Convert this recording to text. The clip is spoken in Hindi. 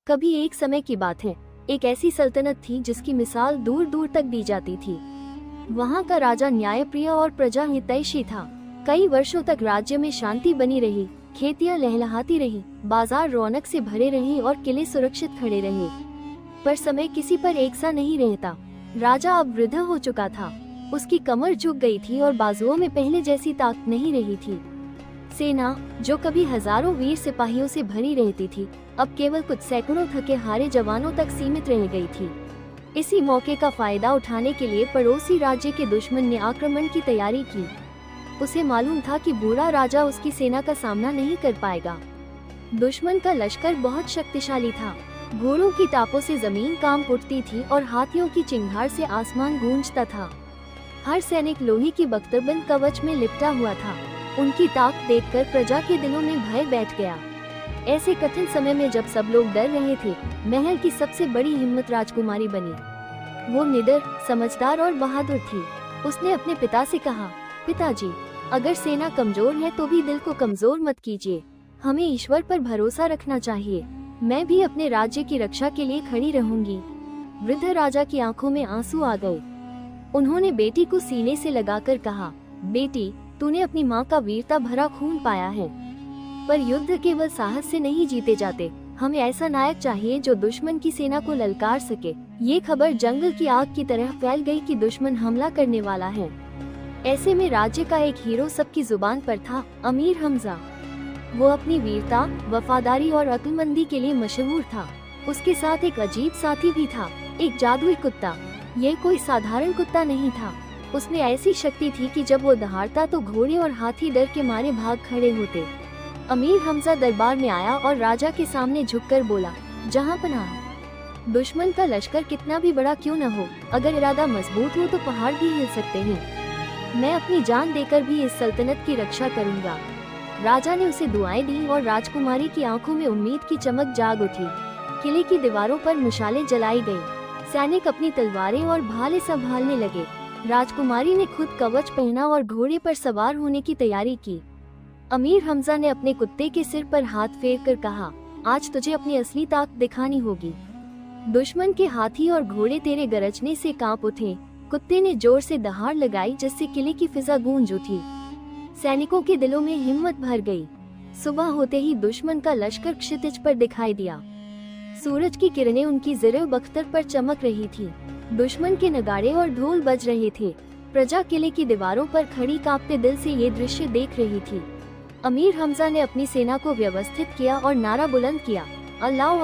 कभी एक समय की बात है, एक ऐसी सल्तनत थी जिसकी मिसाल दूर दूर तक दी जाती थी। वहाँ का राजा न्यायप्रिय और प्रजा हितैषी था। कई वर्षों तक राज्य में शांति बनी रही, खेतियाँ लहलहाती रही, बाजार रौनक से भरे रहे और किले सुरक्षित खड़े रहे। पर समय किसी पर एक सा नहीं रहता। राजा अब वृद्ध हो चुका था, उसकी कमर झुक गई थी और बाजुओं में पहले जैसी ताकत नहीं रही थी। सेना, जो कभी हजारों वीर सिपाहियों से भरी रहती थी, अब केवल कुछ सैकड़ों थके हारे जवानों तक सीमित रह गई थी। इसी मौके का फायदा उठाने के लिए पड़ोसी राज्य के दुश्मन ने आक्रमण की तैयारी की। उसे मालूम था कि बूढ़ा राजा उसकी सेना का सामना नहीं कर पाएगा। दुश्मन का लश्कर बहुत शक्तिशाली था। घोड़ों की टापों से जमीन कांप उठती थी और हाथियों की चिंगार से आसमान गूंजता था। हर सैनिक लोहे की बख्तरबंद कवच में लिपटा हुआ था। उनकी ताकत देखकर प्रजा के दिलों में भय बैठ गया। ऐसे कठिन समय में जब सब लोग डर रहे थे, महल की सबसे बड़ी हिम्मत राजकुमारी बनी। वो निडर, समझदार और बहादुर थी। उसने अपने पिता से कहा, पिताजी, अगर सेना कमजोर है तो भी दिल को कमजोर मत कीजिए। हमें ईश्वर पर भरोसा रखना चाहिए। मैं भी अपने राज्य की रक्षा के लिए खड़ी रहूंगी। वृद्ध राजा की आंखों में आंसू आ गए। उन्होंने बेटी को सीने से लगाकर कहा, बेटी, तूने अपनी माँ का वीरता भरा खून पाया है, पर युद्ध केवल साहस से नहीं जीते जाते। हमें ऐसा नायक चाहिए जो दुश्मन की सेना को ललकार सके। ये खबर जंगल की आग की तरह फैल गई कि दुश्मन हमला करने वाला है। ऐसे में राज्य का एक हीरो सबकी जुबान पर था, अमीर हमजा। वो अपनी वीरता, वफादारी और अक्लमंदी के लिए मशहूर था। उसके साथ एक अजीब साथी भी था, एक जादुई कुत्ता। ये कोई साधारण कुत्ता नहीं था। उसमें ऐसी शक्ति थी कि जब वो दहाड़ता तो घोड़े और हाथी डर के मारे भाग खड़े होते। अमीर हमजा दरबार में आया और राजा के सामने झुककर बोला, जहां पनाह। दुश्मन का लश्कर कितना भी बड़ा क्यों न हो, अगर इरादा मजबूत हो तो पहाड़ भी हिल सकते हैं। मैं अपनी जान देकर भी इस सल्तनत की रक्षा करूंगा। राजा ने उसे दुआएं दी और राजकुमारी की आंखों में उम्मीद की चमक जाग उठी। किले की दीवारों पर मशालें जलाई गईं। सैनिक अपनी तलवारें और भाले संभालने लगे। राजकुमारी ने खुद कवच पहना और घोड़े पर सवार होने की तैयारी की। अमीर हमजा ने अपने कुत्ते के सिर पर हाथ फेरकर कहा, आज तुझे अपनी असली ताकत दिखानी होगी। दुश्मन के हाथी और घोड़े तेरे गरजने से कांप उठे। कुत्ते ने जोर से दहाड़ लगाई जिससे किले की फिजा गूंज उठी। सैनिकों के दिलों में हिम्मत भर गई। सुबह होते ही दुश्मन का लश्कर क्षितिज पर दिखाई दिया। सूरज की किरणें उनकी ज़िर बख्तर पर चमक रही थी। दुश्मन के नगाड़े और ढोल बज रहे थे। प्रजा किले की दीवारों पर खड़ी कांपते दिल से ये दृश्य देख रही थी। अमीर हमजा ने अपनी सेना को व्यवस्थित किया और नारा बुलंद किया, अल्लाह